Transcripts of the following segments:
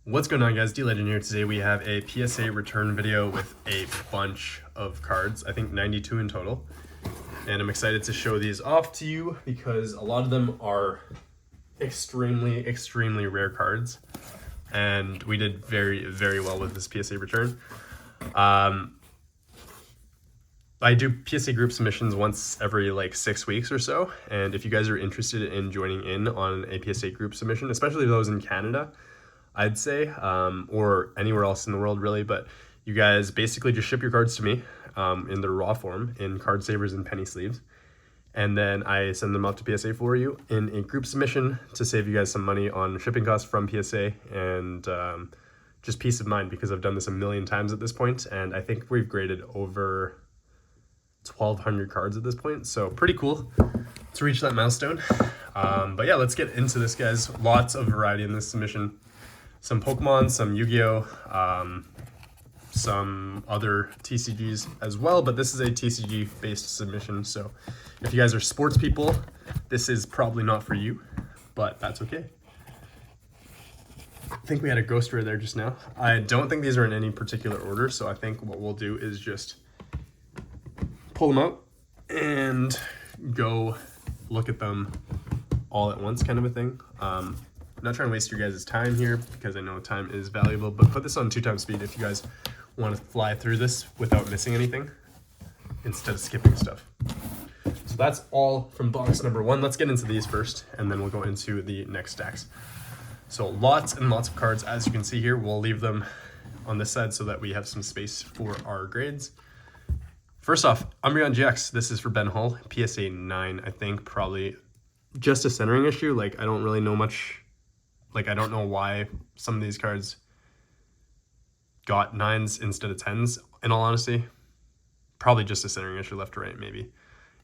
What's going on, guys? DLegend here. Today we have a PSA return video with a bunch of cards, I think 92 in total. And I'm excited to show these off to you because a lot of them are extremely rare cards. And we did very well with this PSA return. I do PSA group submissions once every like 6 weeks or so. And if you guys are interested in joining in on a PSA group submission, especially those in Canada, I'd say, or anywhere else in the world really, but you guys basically just ship your cards to me in their raw form in card savers and penny sleeves. And then I send them up to PSA for you in a group submission to save you guys some money on shipping costs from PSA and just peace of mind, because I've done this a million times at this point, and I think we've graded over 1,200 cards at this point, so pretty cool to reach that milestone. But yeah, let's get into this, guys. Lots of variety in this submission. Some Pokemon, some Yu-Gi-Oh, some other TCGs as well, but this is a TCG based submission, so if you guys are sports people, this is probably not for you, but that's okay. I think we had a ghost rare there just now. I don't think these are in any particular order, so I think what we'll do is just pull them out and go look at them all at once, kind of a thing. I'm not trying to waste your guys' time here because I know time is valuable, but put this on 2x speed if you guys want to fly through this without missing anything instead of skipping stuff. So that's all from box number 1. Let's get into these first, and then we'll go into the next stacks. So lots and lots of cards, as you can see here. We'll leave them on this side so that we have some space for our grades. First off, Umbreon GX. This is for Ben Hull, PSA 9, I think, probably just a centering issue. Like, I don't really know much. Like, I don't know why some of these cards got 9s instead of 10s, in all honesty. Probably just a centering issue left to right, maybe.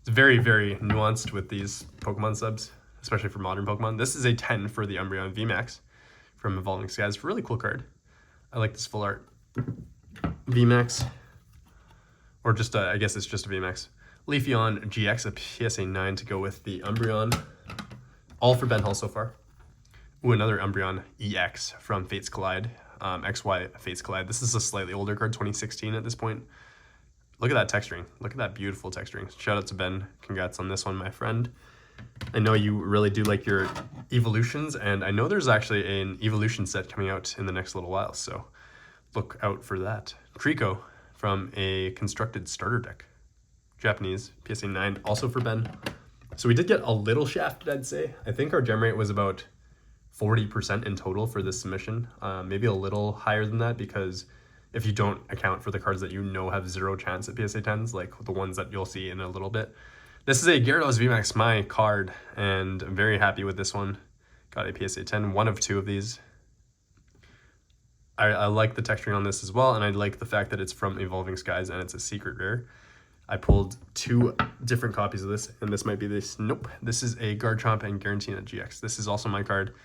It's very nuanced with these Pokemon subs, especially for modern Pokemon. This is a 10 for the Umbreon VMAX from Evolving Skies. Really cool card. I like this full art VMAX. Or just, I guess it's just a VMAX. Leafeon GX, a PSA 9 to go with the Umbreon. All for Ben Hull so far. Ooh, another Umbreon EX from Fates Collide. XY Fates Collide. This is a slightly older card, 2016 at this point. Look at that texturing. Look at that beautiful texturing. Shout out to Ben. Congrats on this one, my friend. I know you really do like your evolutions, and I know there's actually an evolution set coming out in the next little while, so look out for that. Trico from a constructed starter deck. Japanese, PSA 9, also for Ben. So we did get a little shafted, I'd say. I think our gem rate was about 40% in total for this submission. Maybe a little higher than that, because if you don't account for the cards that you know have 0 chance at PSA 10s, like the ones that you'll see in a little bit. This is a Gyarados VMAX, my card, and I'm very happy with this one. Got a PSA 10, one of 2 of these. I like the texturing on this as well, and I like the fact that it's from Evolving Skies and it's a secret rare. I pulled 2 different copies of this, and this might be this. Nope, this is a Garchomp and Garantina GX. This is also my card.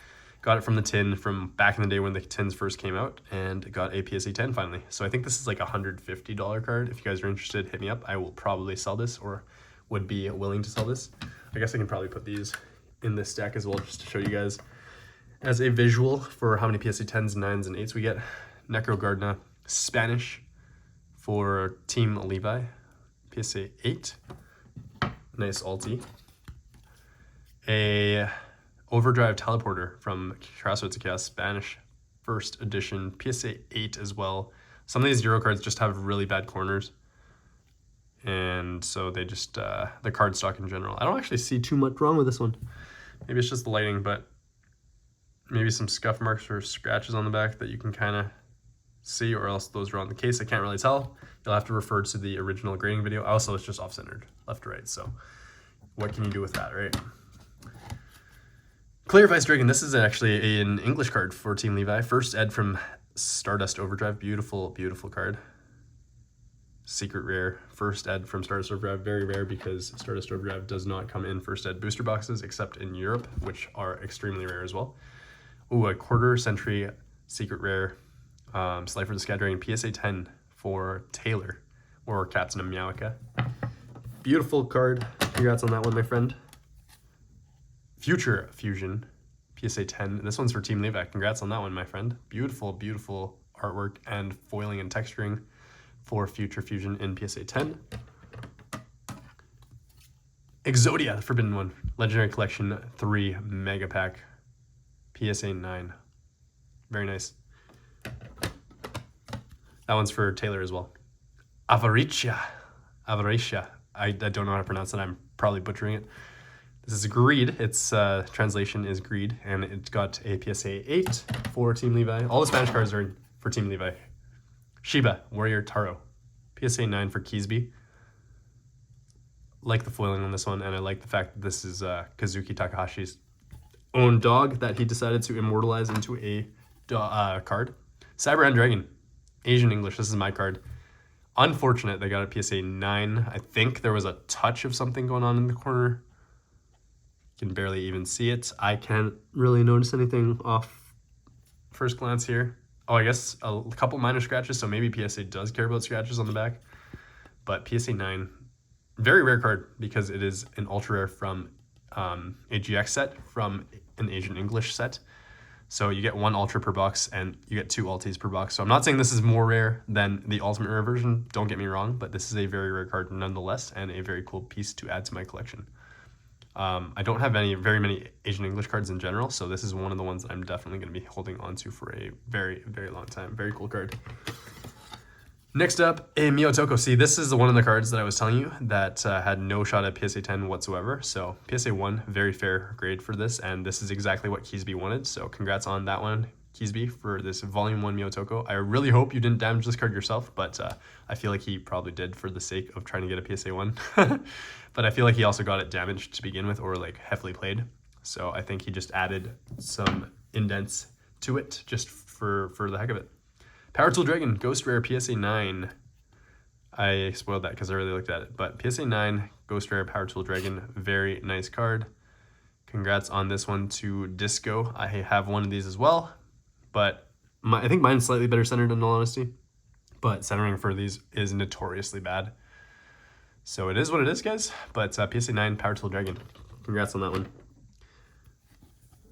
Got it from the tin from back in the day when the tins first came out, and got a PSA 10 finally. So I think this is like a $150 card. If you guys are interested, hit me up. I will probably sell this, or would be willing to sell this. I guess I can probably put these in this stack as well, just to show you guys as a visual for how many PSA 10s, 9s, and 8s we get. Necro Gardna, Spanish for Team Levi, PSA 8. Nice ulti. A Overdrive Teleporter from Crossroads of Chaos, Spanish first edition, PSA 8 as well. Some of these Euro cards just have really bad corners, and so they just, the card stock in general. I don't actually see too much wrong with this one. Maybe it's just the lighting, but maybe some scuff marks or scratches on the back that you can kind of see, or else those are on the case. I can't really tell. You'll have to refer to the original grading video. Also, it's just off-centered, left to right, so what can you do with that, right? Clear Vice Dragon. This is actually an English card for Team Levi. First ed from Stardust Overdrive. Beautiful card. Secret rare. First ed from Stardust Overdrive. Very rare, because Stardust Overdrive does not come in first ed booster boxes except in Europe, which are extremely rare as well. Ooh, a quarter century secret rare. Slifer the Sky Dragon, PSA 10 for Taylor, or Captain of Meowika. Beautiful card. Congrats on that one, my friend. Future Fusion, PSA 10. This one's for Team Levi. Congrats on that one, my friend. Beautiful, beautiful artwork and foiling and texturing for Future Fusion in PSA 10. Exodia, the Forbidden One. Legendary Collection 3 Mega Pack. PSA 9. Very nice. That one's for Taylor as well. Avaricia. I don't know how to pronounce it. I'm probably butchering it. This is Greed. Its translation is Greed, and it's got a PSA 8 for Team Levi. All the Spanish cards are for Team Levi. Shiba, Warrior Taro. PSA 9 for Keysby. Like the foiling on this one, and I like the fact that this is Kazuki Takahashi's own dog that he decided to immortalize into a card. Cyber and Dragon. Asian English. This is my card. Unfortunate they got a PSA 9. I think there was a touch of something going on in the corner. You can barely even see it. I can't really notice anything off first glance here. Oh, I guess a couple minor scratches, so maybe PSA does care about scratches on the back. But PSA 9, very rare card because it is an ultra rare from a GX set from an Asian English set. So you get 1 ultra per box and you get 2 ultis per box. So I'm not saying this is more rare than the ultimate rare version, don't get me wrong, but this is a very rare card nonetheless and a very cool piece to add to my collection. I don't have very many Asian English cards in general, so this is one of the ones that I'm definitely going to be holding on to for a very, very long time. Very cool card. Next up, a Miyotoko. See, this is one of the cards that I was telling you that had no shot at PSA 10 whatsoever. So PSA 1, very fair grade for this, and this is exactly what Keysby wanted. So congrats on that one, Keysby, for this Volume 1 Miyotoko. I really hope you didn't damage this card yourself, but I feel like he probably did for the sake of trying to get a PSA 1. But I feel like he also got it damaged to begin with, or like heavily played. So I think he just added some indents to it just for the heck of it. Power Tool Dragon, Ghost Rare, PSA 9. I spoiled that because I really looked at it. But PSA 9, Ghost Rare, Power Tool Dragon, very nice card. Congrats on this one to Disco. I have one of these as well. But I think mine's slightly better centered in all honesty. But centering for these is notoriously bad. So it is what it is, guys. But PSA 9, Power Tool Dragon. Congrats on that one.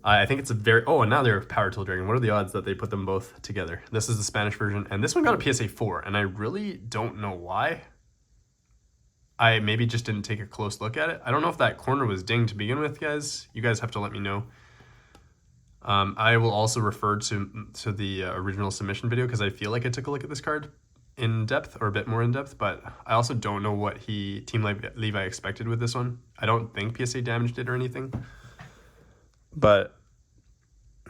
I think it's a very... Oh, and now they're Power Tool Dragon. What are the odds that they put them both together? This is the Spanish version, and this one got a PSA 4, and I really don't know why. I maybe just didn't take a close look at it. I don't know if that corner was dinged to begin with, guys. You guys have to let me know. I will also refer to the original submission video because I feel like I took a look at this card in depth, or a bit more in depth, but I also don't know what Team Levi expected with this one. I don't think PSA damaged it or anything. But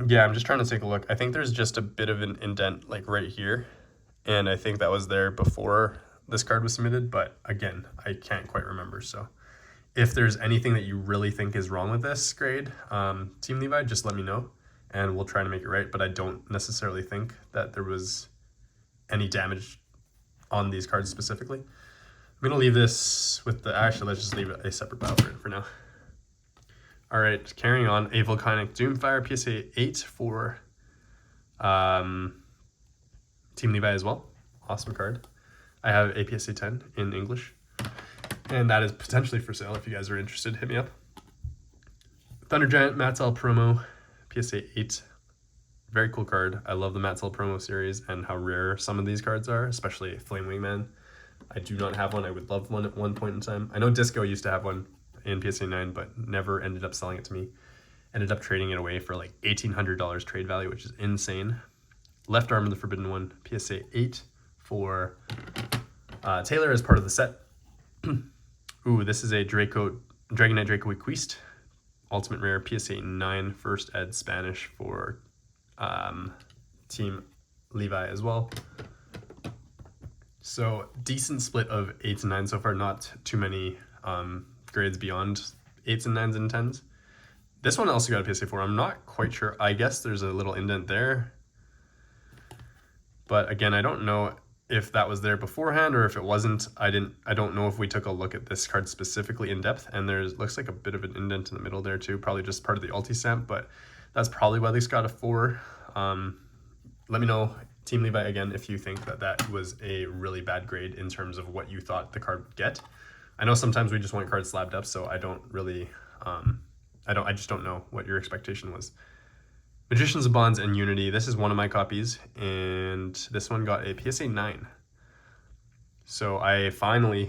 yeah, I'm just trying to take a look. I think there's just a bit of an indent like right here, and I think that was there before this card was submitted, but again, I can't quite remember. So if there's anything that you really think is wrong with this grade, Team Levi, just let me know and we'll try to make it right. But I don't necessarily think that there was any damage on these cards specifically. I'm gonna leave this with actually, let's just leave it a separate battle for now. All right, carrying on, a Volcanic Doomfire, PSA 8 for Team Levi as well. Awesome card. I have a PSA 10 in English, and that is potentially for sale if you guys are interested. Hit me up. Thunder Giant Mattel promo, PSA 8. Very cool card. I love the Mattel promo series and how rare some of these cards are, especially Flame Wingman. I do not have one. I would love one at one point in time. I know Disco used to have one in PSA 9, but never ended up selling it to me. Ended up trading it away for like $1,800 trade value, which is insane. Left Arm of the Forbidden One, PSA 8 for Taylor as part of the set. Ooh, this is a Dragon Knight Draco Equiste. Ultimate Rare, PSA 9, First Ed Spanish for Team Levi as well. So decent split of 8s and 9s so far, not too many grades beyond 8s and 9s and 10s. This one also got a PSA 4. I'm not quite sure. I guess there's a little indent there. But again, I don't know if that was there beforehand or if it wasn't. I don't know if we took a look at this card specifically in depth, and there's looks like a bit of an indent in the middle there too, probably just part of the ulti stamp, but that's probably why this got a 4. Let me know, Team Levi, again, if you think that that was a really bad grade in terms of what you thought the card would get. I know sometimes we just want cards slabbed up, so I don't really, I just don't know what your expectation was. Magicians of Bonds and Unity. This is one of my copies, and this one got a PSA 9. So I finally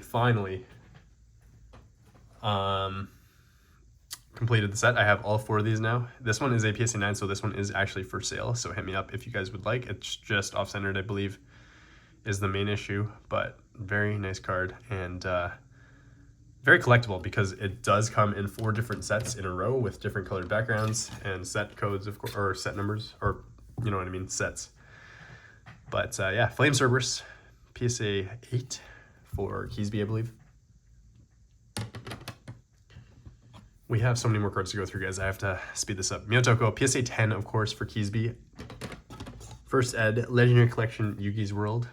completed the set. I have all 4 of these now. This one is a PSA 9, so this one is actually for sale. So hit me up if you guys would like. It's just off-centered, I believe, is the main issue, but very nice card, and very collectible because it does come in 4 different sets in a row with different colored backgrounds and set codes, of course, or set numbers, or you know what I mean, sets. But yeah, Flame Cerberus, PSA 8 for Keysby, I believe. We have so many more cards to go through, guys. I have to speed this up. Miyotoko, PSA 10, of course, for Keysby. First Ed, Legendary Collection, Yugi's World.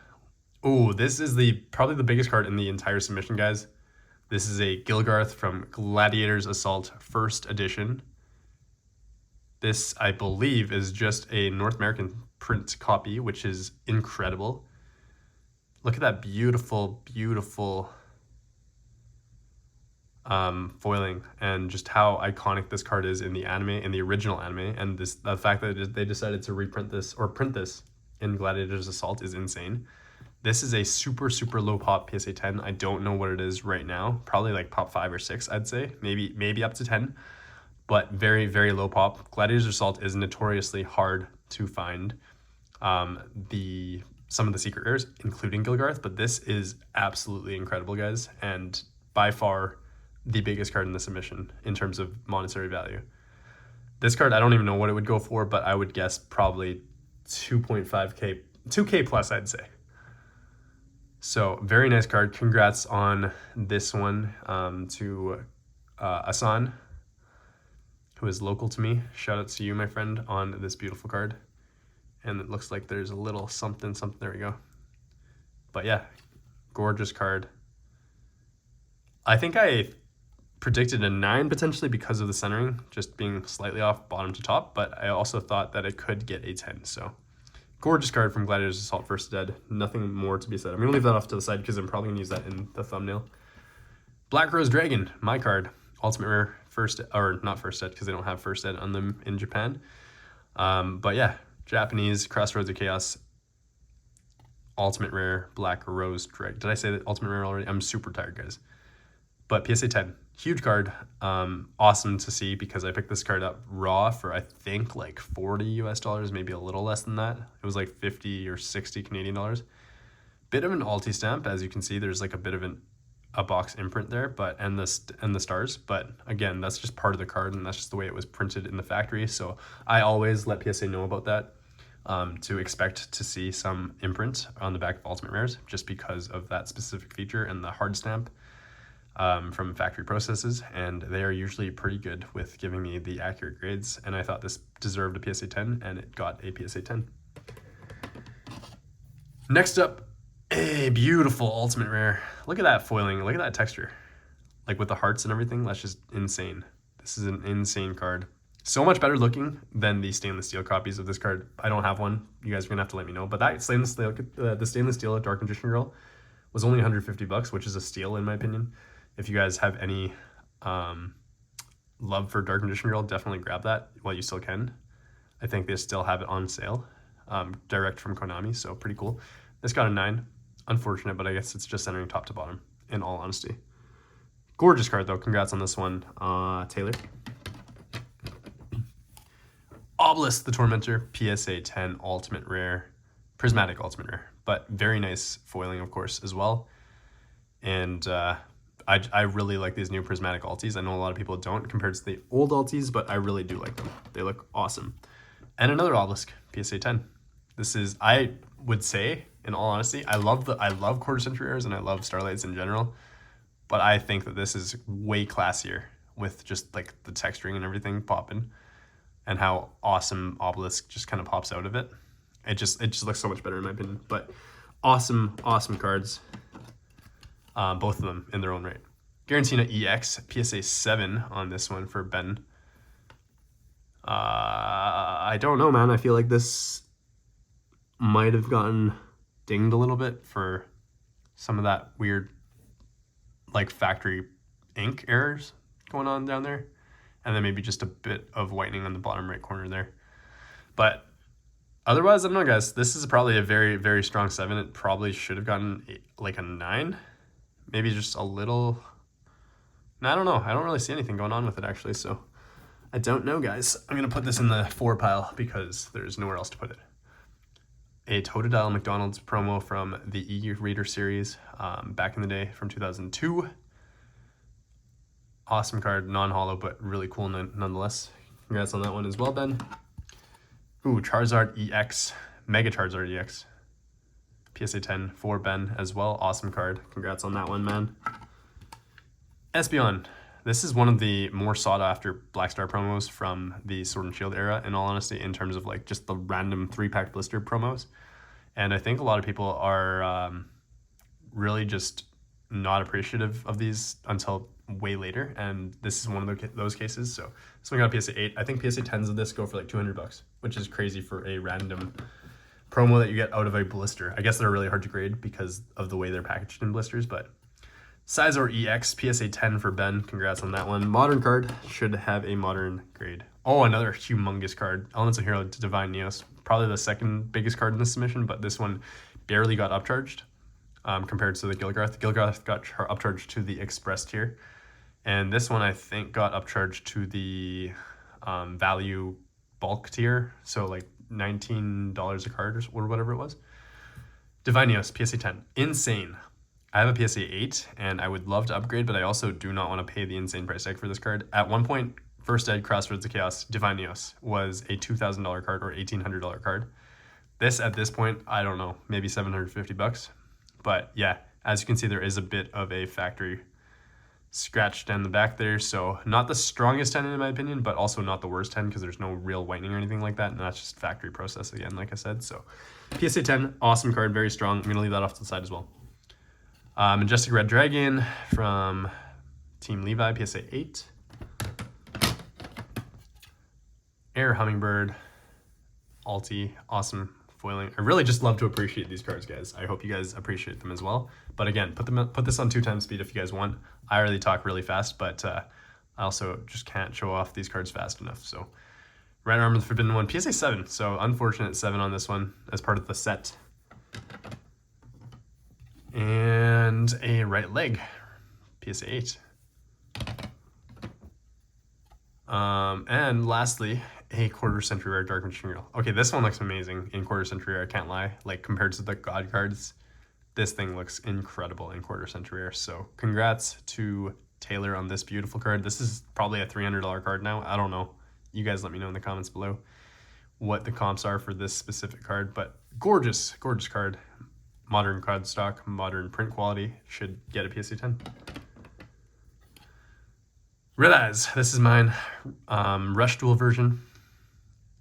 Oh, this is probably the biggest card in the entire submission, guys. This is a Gilgarth from Gladiator's Assault First Edition. This, I believe, is just a North American print copy, which is incredible. Look at that beautiful, beautiful foiling, and just how iconic this card is in the anime, in the original anime, and the fact that they decided to reprint this or print this in Gladiator's Assault is insane. This is a super, super low pop PSA 10. I don't know what it is right now. Probably like pop 5 or 6, I'd say. Maybe up to 10. But very, very low pop. Gladiator's Assault is notoriously hard to find. Some of the secret rares, including Gilgarth, but this is absolutely incredible, guys. And by far the biggest card in the submission in terms of monetary value. This card, I don't even know what it would go for, but I would guess probably 2.5K, 2K plus, I'd say. So very nice card. Congrats on this one to Asan, who is local to me. Shout out to you, my friend, on this beautiful card. And it looks like there's a little something. There we go. But yeah, gorgeous card. I think I predicted a 9 potentially because of the centering just being slightly off bottom to top, but I also thought that it could get a 10. So gorgeous card from Gladiator's Assault First Ed. Nothing more to be said. I'm going to leave that off to the side because I'm probably going to use that in the thumbnail. Black Rose Dragon, my card. Ultimate Rare First, or not First Ed because they don't have First Ed on them in Japan. But yeah, Japanese Crossroads of Chaos. Ultimate Rare Black Rose Dragon. Did I say that Ultimate Rare already? I'm super tired, guys. But PSA 10, huge card. Awesome to see because I picked this card up raw for I think like $40 US, maybe a little less than that. It was like 50 or 60 Canadian dollars. Bit of an alti stamp, as you can see. There's like a bit of a box imprint there, but and the stars. But again, that's just part of the card, and that's just the way it was printed in the factory. So I always let PSA know about that, to expect to see some imprint on the back of Ultimate Rares, just because of that specific feature and the hard stamp. From factory processes, and they are usually pretty good with giving me the accurate grades, and I thought this deserved a PSA 10, and it got a PSA 10. Next up, a beautiful Ultimate Rare. Look at that foiling, look at that texture. Like with the hearts and everything, that's just insane. This is an insane card. So much better looking than the stainless steel copies of this card. I don't have one. You guys are gonna have to let me know, but that stainless steel, the stainless steel Dark Magician Girl was only $150, which is a steal in my opinion. If you guys have any love for Dark Magician Girl, definitely grab that while you still can. I think they still have it on sale, direct from Konami, so pretty cool. This got a 9. Unfortunate, but I guess it's just centering top to bottom, in all honesty. Gorgeous card, though. Congrats on this one, Taylor. Obelisk the Tormentor, PSA 10 Ultimate Rare, Prismatic Ultimate Rare, but very nice foiling, of course, as well. And I really like these new prismatic altis. I know a lot of people don't compared to the old altis, but I really do like them. They look awesome. And another Obelisk, PSA 10. This is, I would say, in all honesty, I love quarter century rares and I love Starlights in general, but I think that this is way classier with just like the texturing and everything popping, and how awesome Obelisk just kind of pops out of it. It just looks so much better in my opinion. But awesome cards. Both of them in their own right. Garantina EX, PSA 7 on this one for Ben. I don't know, man. I feel like this might have gotten dinged a little bit for some of that weird, like, factory ink errors going on down there. And then maybe just a bit of whitening on the bottom right corner there. But otherwise, I don't know, guys. This is probably a very, very strong 7. It probably should have gotten like a 9. Maybe just a little... I don't know. I don't really see anything going on with it, actually, so I don't know, guys. I'm going to put this in the 4 pile because there's nowhere else to put it. A Totodile McDonald's promo from the e-reader series back in the day from 2002. Awesome card, non-holo, but really cool nonetheless. Congrats on that one as well, Ben. Ooh, Charizard EX, Mega Charizard EX. PSA 10 for Ben as well. Awesome card. Congrats on that one, man. Espeon. This is one of the more sought after Black Star promos from the Sword and Shield era, in all honesty, in terms of like just the random 3-pack blister promos. And I think a lot of people are really just not appreciative of these until way later. And this is one of those cases. So this one got a PSA 8. I think PSA 10s of this go for like $200, which is crazy for a random promo that you get out of a blister. I guess they're really hard to grade because of the way they're packaged in blisters, but Sizor EX, PSA 10 for Ben. Congrats on that one. Modern card should have a modern grade. Oh, another humongous card. Elements of Hero to Divine Neos. Probably the second biggest card in this submission, but this one barely got upcharged compared to the Gilgarth. Gilgarth got upcharged to the Express tier. And this one, I think, got upcharged to the value bulk tier. So like $19 a card or whatever it was. Divine Neos, PSA 10. Insane. I have a PSA 8, and I would love to upgrade, but I also do not want to pay the insane price tag for this card. At one point, First Ed Crossroads of Chaos Divine Neos was a $2,000 card or $1,800 card. This, at this point, I don't know, maybe $750. But yeah, as you can see, there is a bit of a factory scratch down the back there. So not the strongest 10 in my opinion, but also not the worst 10 because there's no real whitening or anything like that. And that's just factory process again, like I said. So PSA 10, awesome card, very strong. I'm going to leave that off to the side as well. Majestic Red Dragon from Team Levi, PSA 8. Air Hummingbird, Alti, awesome foiling. I really just love to appreciate these cards, guys. I hope you guys appreciate them as well. But again, put this on 2x speed if you guys want. I already talk really fast, but I also just can't show off these cards fast enough. So Red Armor, the Forbidden One, PSA 7. So unfortunate 7 on this one as part of the set. And a Right Leg, PSA 8. And lastly, a Quarter Century Rare Dark Material. Okay, this one looks amazing in Quarter Century Rare, I can't lie. Like, compared to the God cards, this thing looks incredible in Quarter Century Rare. So congrats to Taylor on this beautiful card. This is probably a $300 card now. I don't know. You guys let me know in the comments below what the comps are for this specific card, but gorgeous, gorgeous card. Modern card stock, modern print quality, should get a PSA 10. Red Eyes, this is mine. Rush Duel version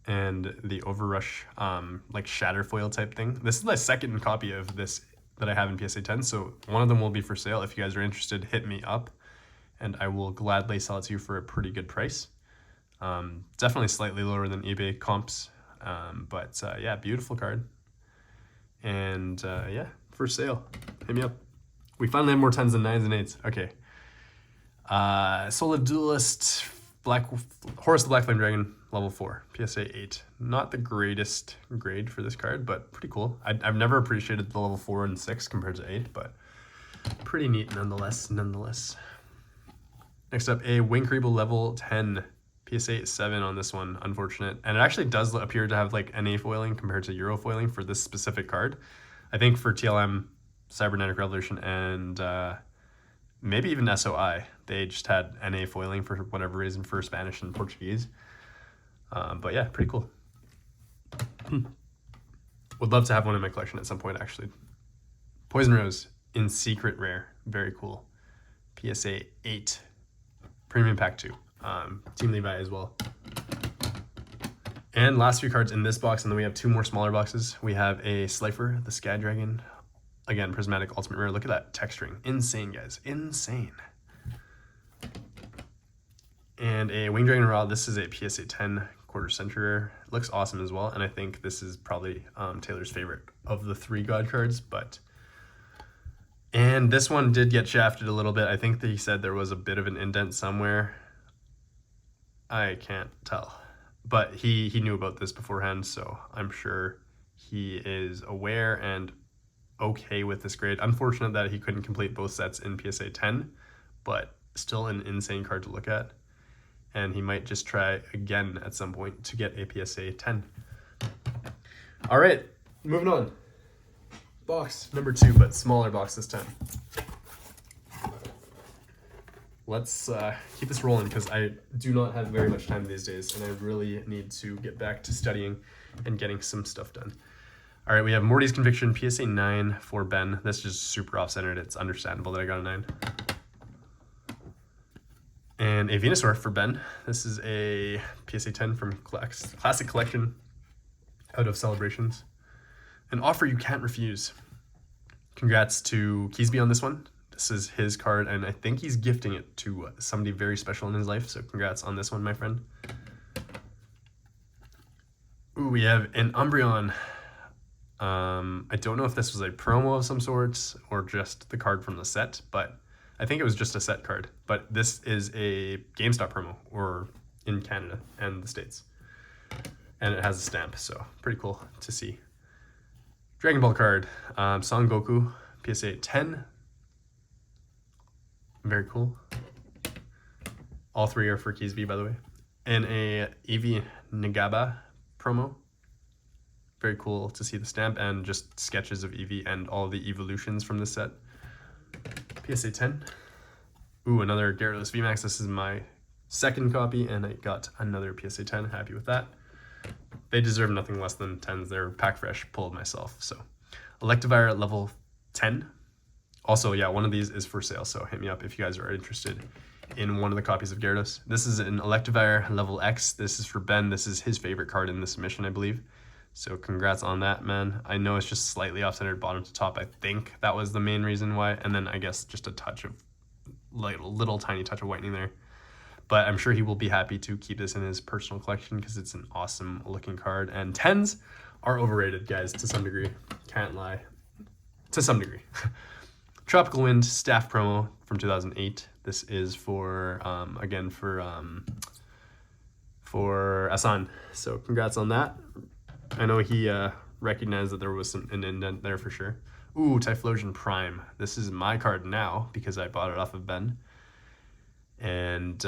and the Overrush like shatter foil type thing. This is the second copy of this that I have in PSA 10, so one of them will be for sale. If you guys are interested, hit me up and I will gladly sell it to you for a pretty good price. Definitely slightly lower than eBay comps, but yeah, beautiful card. And yeah, for sale. Hit me up. We finally have more 10s and 9s and 8s. Okay. Soul of Duelist, Horus the Black Flame Dragon, level 4, PSA 8. Not the greatest grade for this card, but pretty cool. I've never appreciated the level 4 and 6 compared to 8, but pretty neat nonetheless. Next up, a Winkreeble level 10. PSA 7 on this one, unfortunate. And it actually does appear to have like NA foiling compared to Euro foiling for this specific card. I think for TLM, Cybernetic Revolution, and maybe even SOI, they just had NA foiling for whatever reason for Spanish and Portuguese. But yeah, pretty cool. Would love to have one in my collection at some point, actually. Poison Rose in Secret Rare, very cool. PSA 8, Premium Pack 2. Team Levi as well. And last few cards in this box, and then we have 2 more smaller boxes. We have a Slifer, the Sky Dragon. Again, Prismatic Ultimate Rare. Look at that texturing. Insane, guys. Insane. And a Wing Dragon Raw. This is a PSA 10 Quarter Century Rare. It looks awesome as well, and I think this is probably Taylor's favorite of the 3 God cards, but... And this one did get shafted a little bit. I think that he said there was a bit of an indent somewhere. I can't tell, but he knew about this beforehand, so I'm sure he is aware and okay with this grade. Unfortunate that he couldn't complete both sets in PSA 10, but still an insane card to look at. And he might just try again at some point to get a PSA 10. All right, moving on. Box number 2, but smaller box this time. Let's keep this rolling because I do not have very much time these days, and I really need to get back to studying and getting some stuff done. All right, we have Morty's Conviction, PSA 9 for Ben. This is just super off-centered. It's understandable that I got a 9. And a Venusaur for Ben. This is a PSA 10 from Classic Collection out of Celebrations. An offer you can't refuse. Congrats to Keysby on this one. This is his card, and I think he's gifting it to somebody very special in his life, so congrats on this one, my friend. Ooh, we have an Umbreon. I don't know if this was a promo of some sorts or just the card from the set, but I think it was just a set card. But this is a GameStop promo, or in Canada and the States. And it has a stamp, so pretty cool to see. Dragon Ball card, Son Goku, PSA 10. Very cool. All 3 are for Keysby, by the way. And a Eevee Nagaba promo. Very cool to see the stamp and just sketches of Eevee and all the evolutions from this set. PSA 10. Ooh, another Gyarados VMAX. This is my second copy, and I got another PSA 10. Happy with that. They deserve nothing less than 10s. They're pack fresh, pulled myself. So, Electivire level 10. Also, yeah, one of these is for sale, so hit me up if you guys are interested in one of the copies of Gyarados. This is an Electivire level X. This is for Ben. This is his favorite card in this submission, I believe. So congrats on that, man. I know it's just slightly off-centered bottom to top. I think that was the main reason why. And then I guess just a touch of, like, a little tiny touch of whitening there. But I'm sure he will be happy to keep this in his personal collection because it's an awesome looking card. And 10s are overrated, guys, to some degree. Can't lie. To some degree. Tropical Wind Staff promo from 2008. This is for, again, for Asan. So congrats on that. I know he recognized that there was an indent there for sure. Ooh, Typhlosion Prime. This is my card now because I bought it off of Ben. And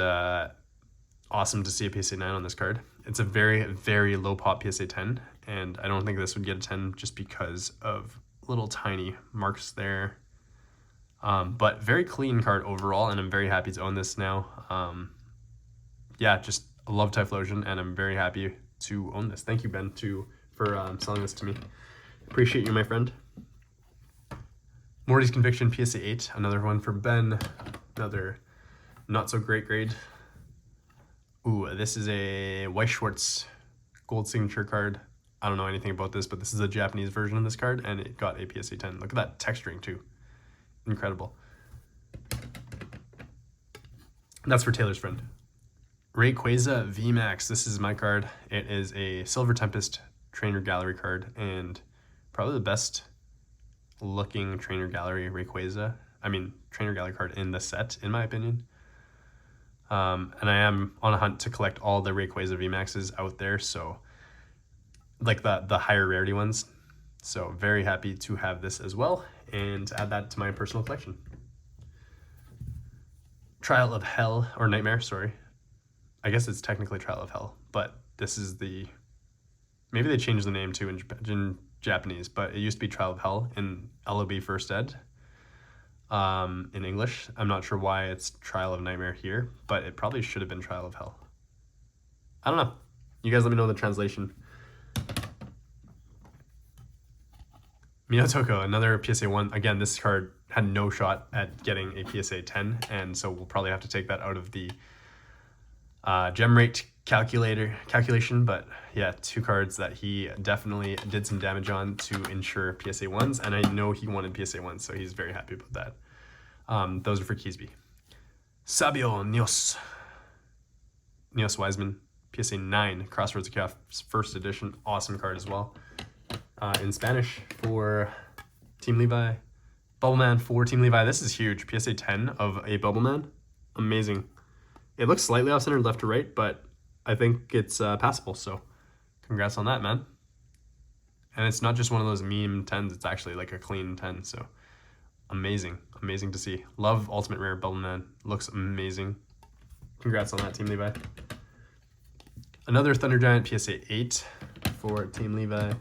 awesome to see a PSA 9 on this card. It's a very, very low pop PSA 10, and I don't think this would get a 10 just because of little tiny marks there. But very clean card overall, and I'm very happy to own this now. Yeah, just love Typhlosion, and I'm very happy to own this. Thank you, Ben, for selling this to me. Appreciate you, my friend. Morty's Conviction, PSA 8. Another one for Ben. Another not so great grade. Ooh, this is a Weiss Schwartz gold signature card. I don't know anything about this, but this is a Japanese version of this card, and it got a PSA 10. Look at that texturing, too. Incredible. That's for Taylor's friend. Rayquaza VMAX. This is my card. It is a Silver Tempest Trainer Gallery card, and probably the best looking Trainer Gallery Rayquaza. I mean, Trainer Gallery card in the set, in my opinion. And I am on a hunt to collect all the Rayquaza VMAXs out there, so like the higher rarity ones. So very happy to have this as well and add that to my personal collection. Trial of Hell, or Nightmare, sorry. I guess it's technically Trial of Hell, but this is the, maybe they changed the name too in Japanese, but it used to be Trial of Hell in LOB First Ed. In English, I'm not sure why it's Trial of Nightmare here, but it probably should have been Trial of Hell. I don't know. You guys let me know the translation. Miyotoko, another PSA 1. Again, this card had no shot at getting a PSA 10, and so we'll probably have to take that out of the gem rate calculation. But yeah, 2 cards that he definitely did some damage on to ensure PSA 1s, and I know he wanted PSA 1s, so he's very happy about that. Those are for Keysby. Sabio Neos Wiseman, PSA 9, Crossroads of Chaos first edition, awesome card as well. In Spanish for Team Levi. Bubbleman for Team Levi. This is huge. PSA 10 of a Bubbleman. Amazing. It looks slightly off-centered left to right, but I think it's passable. So congrats on that, man. And it's not just one of those meme 10s. It's actually like a clean 10. So amazing. Amazing to see. Love Ultimate Rare Bubble Man. Looks amazing. Congrats on that, Team Levi. Another Thunder Giant PSA 8 for Team Levi.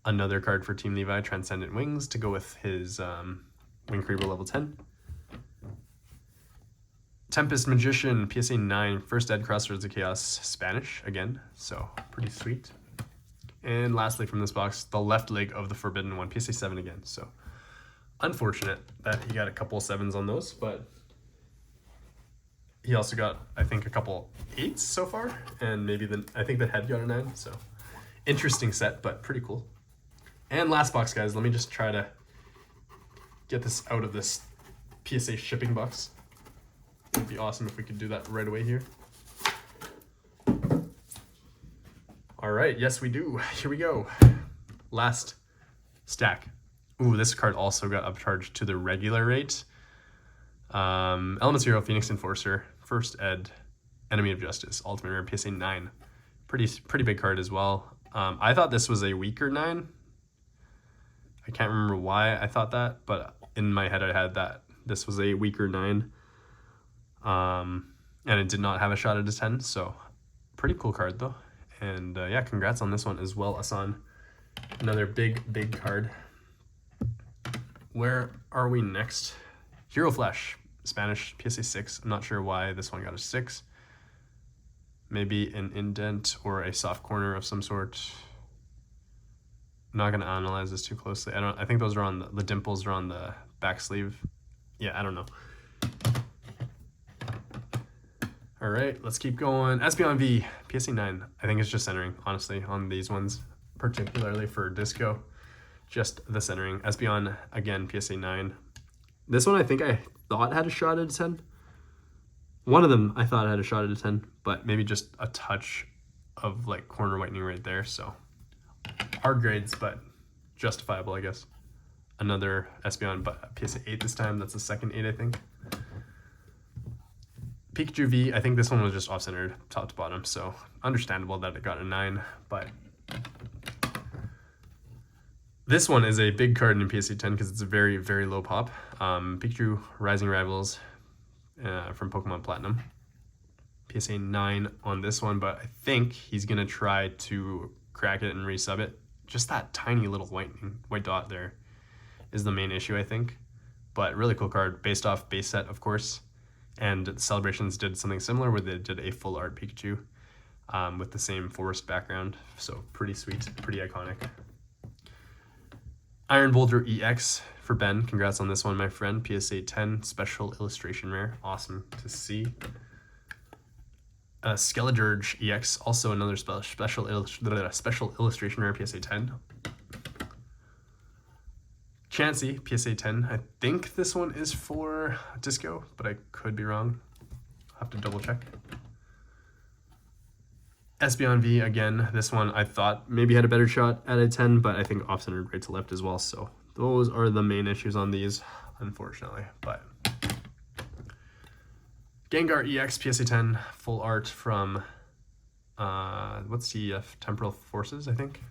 Another card for Team Levi, Transcendent Wings, to go with his Wing Creeper level 10. Tempest Magician, PSA 9, first Ed Crossroads of Chaos, Spanish again, so pretty sweet. And lastly from this box, the left leg of the Forbidden One, PSA 7 again. So unfortunate that he got a couple 7s on those, but he also got, I think, a couple 8s so far, and maybe I think the head got a 9, so interesting set, but pretty cool. And last box, guys, let me just try to get this out of this PSA shipping box. It'd be awesome if we could do that right away here. All right, yes we do. Here we go. Last stack. Ooh, this card also got upcharged to the regular rate. Elements Hero, Phoenix Enforcer, First Ed, Enemy of Justice, Ultimate Rare, PSA 9. Pretty big card as well. I thought this was a weaker 9. I can't remember why I thought that, but in my head I had that this was a weaker 9. And it did not have a shot at a 10, so pretty cool card though. And yeah, congrats on this one as well, Asan. Another big card. Where are we next? Hero Flash, Spanish, PSA 6. I'm not sure why this one got a 6. Maybe an indent or a soft corner of some sort. I'm not gonna analyze this too closely. I think those are on the dimples are on the back sleeve. Yeah, I don't know. All right, let's keep going. Espeon V, PSA 9. I think it's just centering, honestly, on these ones, particularly for Disco. Just the centering. Espeon, again, PSA 9. This one I think I thought had a shot at a 10. One of them I thought had a shot at a 10, but maybe just a touch of like corner whitening right there. So hard grades, but justifiable, I guess. Another Espeon, but PSA 8 this time. That's the second 8, I think. Pikachu V, I think this one was just off-centered top to bottom, so understandable that it got a 9, but this one is a big card in PSA 10 because it's a very, very low pop. Pikachu Rising Rivals from Pokemon Platinum. PSA 9 on this one, but I think he's going to try to crack it and resub it. Just that tiny little white dot there is the main issue, I think. But really cool card, based off base set, of course. And Celebrations did something similar where they did a full art Pikachu with the same forest background. So pretty sweet, pretty iconic. Iron Boulder EX for Ben. Congrats on this one, my friend. PSA 10, special illustration rare. Awesome to see. Skeledirge EX, also another special illustration rare, PSA 10. Chansey, PSA 10. I think this one is for Disco, but I could be wrong. I'll have to double check. Espeon V, again, this one I thought maybe had a better shot at a 10, but I think off-centered right to left as well. So those are the main issues on these, unfortunately. But Gengar EX, PSA 10, full art from, what's TEF? Temporal Forces, I think.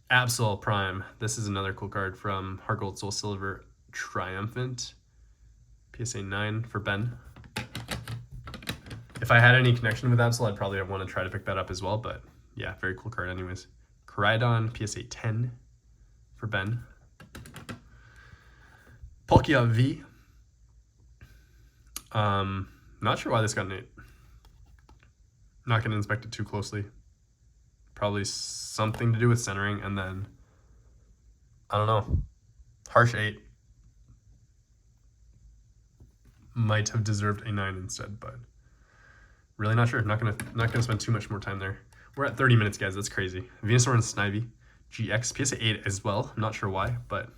Absol Prime. This is another cool card from Heart Gold Soul Silver Triumphant. PSA 9 for Ben. If I had any connection with Absol, I'd probably want to try to pick that up as well. But yeah, very cool card anyways. Koraidon, PSA 10 for Ben. Palkia V. Not sure why this got an 8. Not going to inspect it too closely. Probably something to do with centering, and then I don't know. Harsh 8 might have deserved a 9 instead, but really not sure. Not gonna spend too much more time there. We're at 30 minutes, guys. That's crazy. Venusaur and Snivy GX, PSA 8 as well. I'm not sure why, but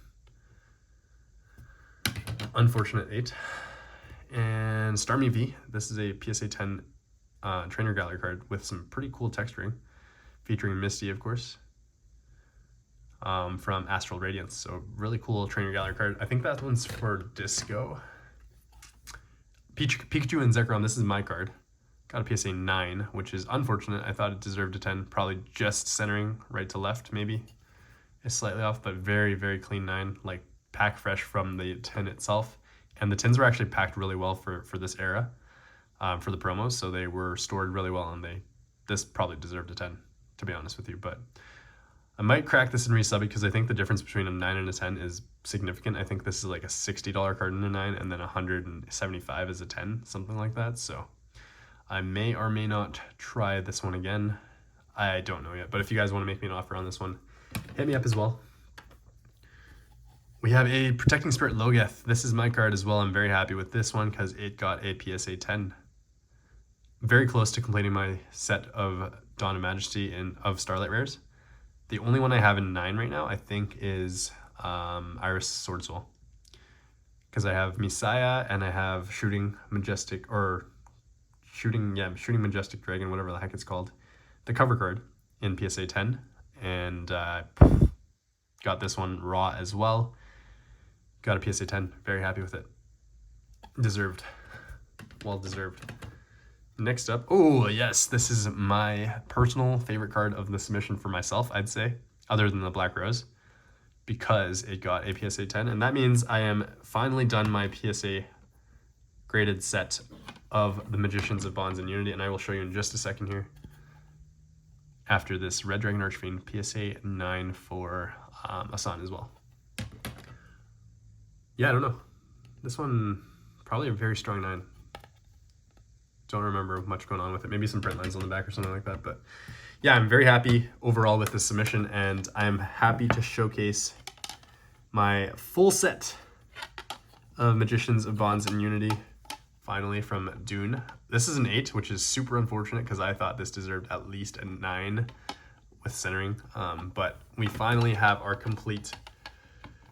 unfortunate 8. And Starmie V. This is a PSA 10 Trainer Gallery card with some pretty cool texturing. Featuring Misty, of course, from Astral Radiance. So really cool Trainer Gallery card. I think that one's for Disco. Pikachu and Zekrom, this is my card. Got a PSA 9, which is unfortunate. I thought it deserved a 10. Probably just centering right to left, maybe. It's slightly off, but very, very clean 9. Like, pack fresh from the tin itself. And the tins were actually packed really well for this era, for the promos. So they were stored really well, and this probably deserved a 10, to be honest with you. But I might crack this and resub because I think the difference between a 9 and a 10 is significant. I think this is like a $60 card in a 9, and then $175 is a 10, something like that. So I may or may not try this one again. I don't know yet, but if you guys want to make me an offer on this one, hit me up as well. We have a Protecting Spirit Logeth. This is my card as well. I'm very happy with this one because it got a PSA 10. Very close to completing my set of Dawn of Majesty and of Starlight Rares. The only one I have in 9 right now, I think, is Iris Sword Soul. Because I have Messiah and I have Shooting Majestic Dragon, whatever the heck it's called. The cover card in PSA 10. And got this one raw as well. Got a PSA 10. Very happy with it. Deserved. Well deserved. Next up, oh yes, this is my personal favorite card of the submission for myself, I'd say, other than the Black Rose, because it got a PSA 10, and that means I am finally done my PSA graded set of the Magicians of Bonds and Unity, and I will show you in just a second here. After this Red Dragon Archfiend, PSA 9 for Asan as well. Yeah, I don't know. This one, probably a very strong 9. Don't remember much going on with it. Maybe some print lines on the back or something like that. But yeah, I'm very happy overall with this submission, and I'm happy to showcase my full set of Magicians of Bonds and Unity, finally, from Dune. This is an 8, which is super unfortunate because I thought this deserved at least a 9 with centering. But we finally have our complete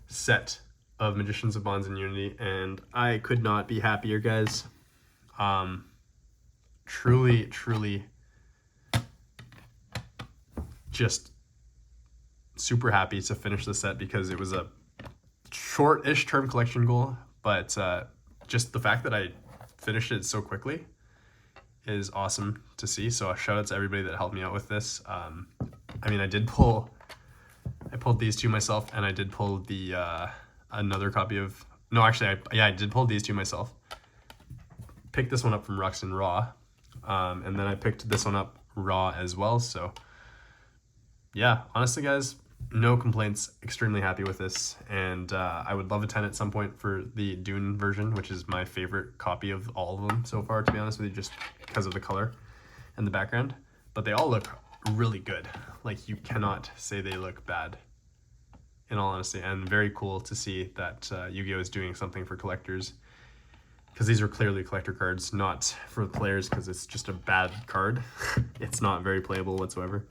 set of Magicians of Bonds and Unity, and I could not be happier, guys. Truly just super happy to finish the set because it was a short-ish term collection goal, but just the fact that I finished it so quickly is awesome to see. So a shout out to everybody that helped me out with this. I mean, I pulled these two myself, and I did pull the another copy of, no, actually, I did pull these two myself. Picked this one up from Ruxton Raw, and then I picked this one up raw as well. So yeah, honestly, guys, no complaints. Extremely happy with this, and I would love a 10 at some point for the Dune version, which is my favorite copy of all of them so far, to be honest with you, just because of the color and the background. But they all look really good. Like, you cannot say they look bad, in all honesty. And very cool to see that YuGiOh is doing something for collectors, because these are clearly collector cards, not for the players, because it's just a bad card. It's not very playable whatsoever.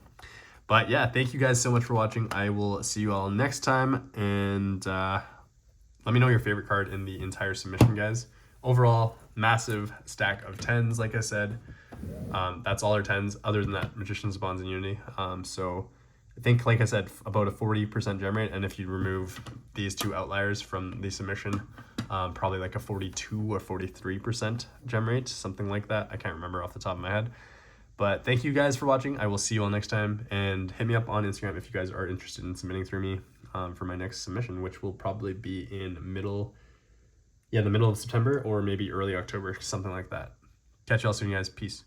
But yeah, thank you guys so much for watching. I will see you all next time, and let me know your favorite card in the entire submission, guys. Overall, massive stack of 10s, like I said. That's all our 10s, other than that, Magicians of Bonds and Unity. So I think, like I said, about a 40% gem rate, and if you remove these two outliers from the submission, probably like a 42 or 43% gem rate, something like that. I can't remember off the top of my head. But thank you guys for watching. I will see you all next time, and hit me up on Instagram if you guys are interested in submitting through me for my next submission, which will probably be in the middle of September or maybe early October, something like that. Catch y'all soon, guys. Peace.